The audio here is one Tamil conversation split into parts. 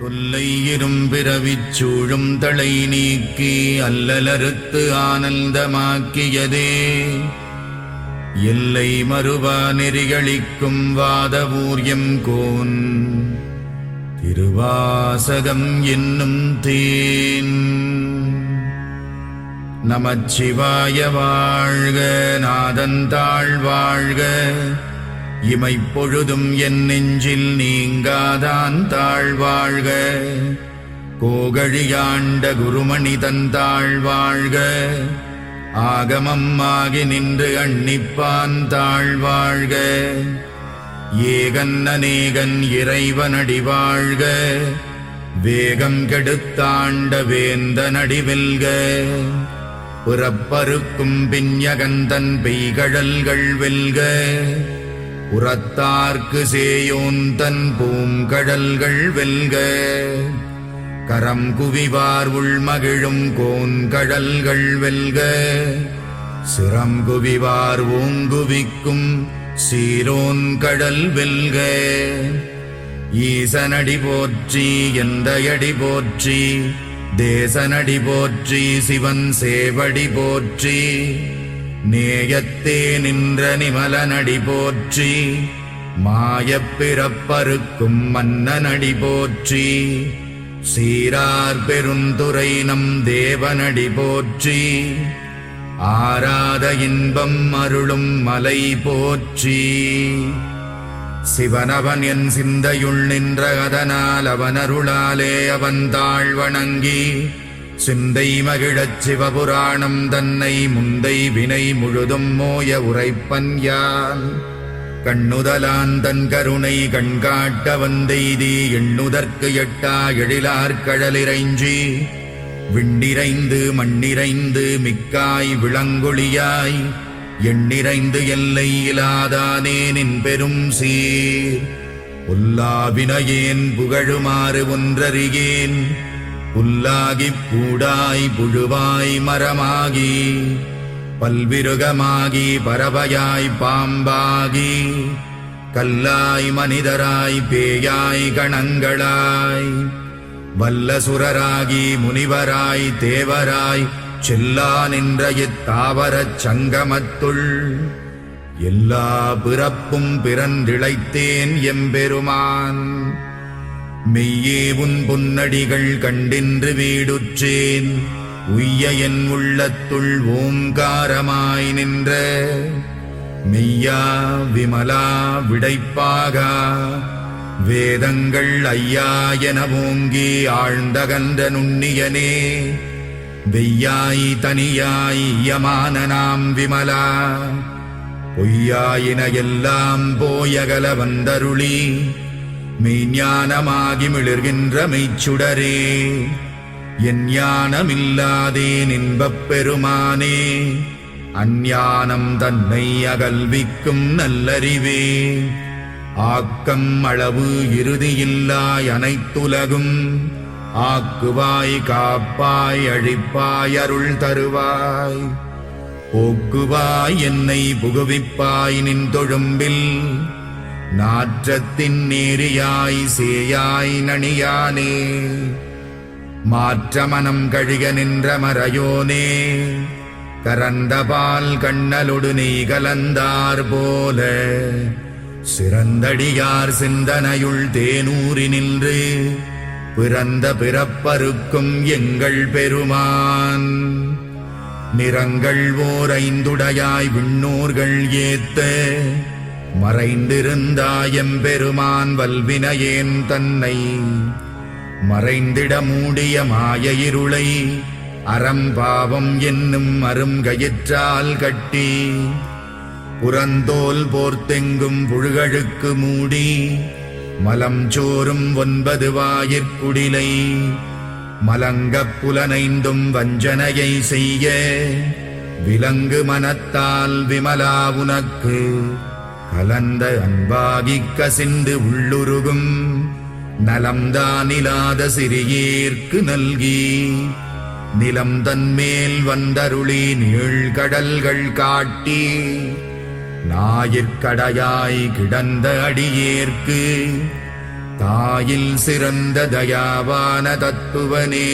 கொல்லை இரும்பிறவிச் சூழும் தலை நீக்கி அல்லலறுத்து ஆனந்தமாக்கியதே எல்லை மறுவா நெறிகளிக்கும் வாதவூர்யம் கோன் திருவாசகம் என்னும் தேன். நமச்சிவாய வாழ்க, நாதந்தாள் வாழ்க, இமைப்பொழுதும் என் நெஞ்சில் நீங்காதான் தாழ்வாழ்க. கோகழியாண்ட குருமணி தந்தாள் வாழ்க, ஆகமம் ஆகி நின்று அன்னிப்பான் தாழ்வாழ்க. ஏகன் அநேகன் இறைவனடி வாழ்க, வேகம் கெடுத்தாண்ட வேந்தனடி வெல்க. புறப்பருக்கும் பிஞகந்தன் பெய்கழல்கள் வெல்க, உரத்தார்க்கு சேயோன் தன் பூங்கடல்கள் வெல்க. கரம் குவிவார் உள்மகிழும் கோன்கடல்கள் வெல்க, சிரம் குவிவார் ஓங்குவிக்கும் சீரோன் கடல் வெல்க. ஈசனடி போற்றி, எந்தையடி போற்றி, தேசனடி போற்றி, சிவன் சேவடி போற்றி. நேயத்தே நின்ற நிமலனடி போற்றி, மாயப் பிறப்பறுக்கும் மன்னனடி போற்றி. சீரார் பெருந்துரை நம் தேவனடி போற்றி, ஆராத இன்பம் அருளும் மலை போற்றி. சிவனவன் என் சிந்தையுள் நின்ற அதனால் அவனருளாலே அவன் தாழ் வணங்கி சிந்தை மகிழச் சிவபுராணம் தன்னை முந்தை வினை முழுதும் மோய உரைப்பன் யான். கண்ணுதலான் தன் கருணை கண்காட்ட வந்தெய்தி எண்ணுதற்கு எட்டா எழிலார்கழலிறைஞ்சி விண்டிரைந்து மண்ணிறைந்து மிக்காய் விளங்கொழியாய் எண்ணிறைந்து எல்லை இலாதானே நின் பெரும் சீர். புல்லாவினையேன் புகழுமாறு ஒன்றறியேன், புல்லாகிப் பூடாய் புழுவாய் மரமாகி பல்விருகமாகி பறவையாய் பாம்பாகி கல்லாய் மனிதராய் பேயாய் கணங்களாய் வல்லசுரராகி முனிவராய் தேவராய் செல்லா நின்ற இத்தாவரச் சங்கமத்துள் எல்லா பிறப்பும் பிறந்திழைத்தேன் எம்பெருமான். மெய்யே உன் பொன்னடிகள் கண்டின்று வீடுற்றேன், உய்ய என் உள்ளத்துள் ஓங்காரமாய் நின்ற மெய்யா விமலா விடைப்பாகா வேதங்கள் ஐயா என ஓங்கி ஆழ்ந்தகன்ற நுண்ணியனே. வெய்யாய் தனியாய் யமான நாம் விமலா, பொய்யாயின எல்லாம் போயகல வந்தருளி மெய்ஞானமாகி மிளிர்கின்ற மெய்ச்சுடரே. என் ஞானமில்லாதேன் இன்பப் பெருமானே, அஞ்ஞானம் தன்னை அகல்விக்கும் நல்லறிவே. ஆக்கம் அளவு இறுதியில்லாய் அனைத்துலகும் ஆக்குவாய் காப்பாய் அழிப்பாய் அருள் தருவாய். போக்குவாய் என்னை புகுவிப்பாய் நின் தொழும்பில், நாற்றத்தின் நேரியாய் சேயாய் நணியானே. மாற்றமனம் கழிக நின்ற மறையோனே, கரந்தபால் கண்ணலொடு நெய் கலந்தார் போல சிறந்தடியார் சிந்தனையுள் தேனூரி நின்று பிறந்த பிறப்பருக்கும் எங்கள் பெருமான். நிறங்கள் ஓர் ஐந்துடையாய் விண்ணோர்கள் ஏத்த மறைந்திருந்தாயம் பெருமான் வல்வினையேன் தன்னை மறைந்திட மூடிய மாய இருளை அறம்பாவம் என்னும் அருங்கயிற்றால் கட்டி புறந்தோல் போர்த்தெங்கும் புழுகழுக்கு மூடி மலம் சோறும் 9 வாயிற்குடிலை மலங்கப் புலனைந்தும் வஞ்சனையை செய்ய விலங்கு மனத்தால் விமலா உனக்கு கலந்த அன்பாகிக் கசிந்து உள்ளுருகும் நலம்தானிலாத சிறியேற்கு நல்கி நிலம் தன்மேல் வந்தருளி நீழ்கடல்கள் காட்டி ஞாயிற்கடையாய் கிடந்த அடியேற்கு தாயில் சிறந்த தயாவான தத்துவனே.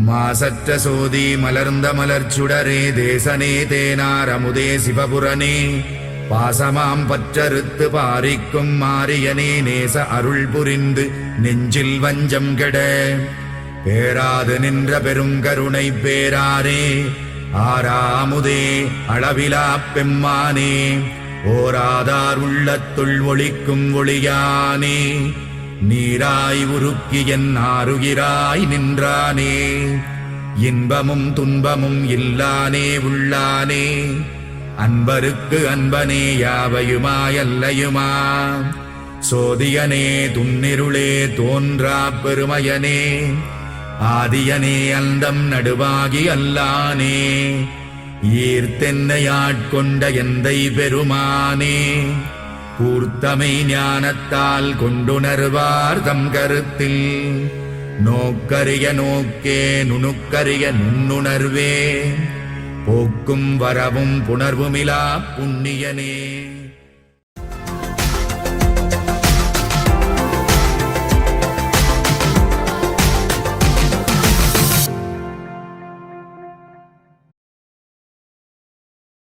மாசற்ற சோதி மலர்ந்த மலர்ச்சுடரே, தேசனே தேனார் அமுதே சிவபுரனே, பாசமாம் பற்றறுத்து பாரிக்கும் மாரியனே, நேச அருள் புரிந்து நெஞ்சில் வஞ்சம் கெட பேராது நின்ற பெருங்கருணை பேராரே, ஆராமுதே அளவிலா பெம்மானே, ஓராதார் உள்ளத்துள் ஒளிக்கும் ஒளியானே, நீராய் உருக்கி என் ஆருயிராய் நின்றானே, இன்பமும் துன்பமும் இல்லானே உள்ளானே, அன்பருக்கு அன்பனே யாவையுமாயல்லையுமா, சோதியனே துன்னிருளே தோன்றா பெருமையனே, ஆதியனே அந்தம் நடுவாகி அல்லானே, ஈர்த்தென்னையாட்கொண்ட எந்தை பெருமானே, கூர்த்தமை ஞானத்தால் கொண்டுணர்வார் தம் கருத்தில், நோக்கரிய நோக்கே நுணுக்கரிய நுண்ணுணர்வே, போக்கும் வரவும் புணர்வுமிலா புண்ணியனே.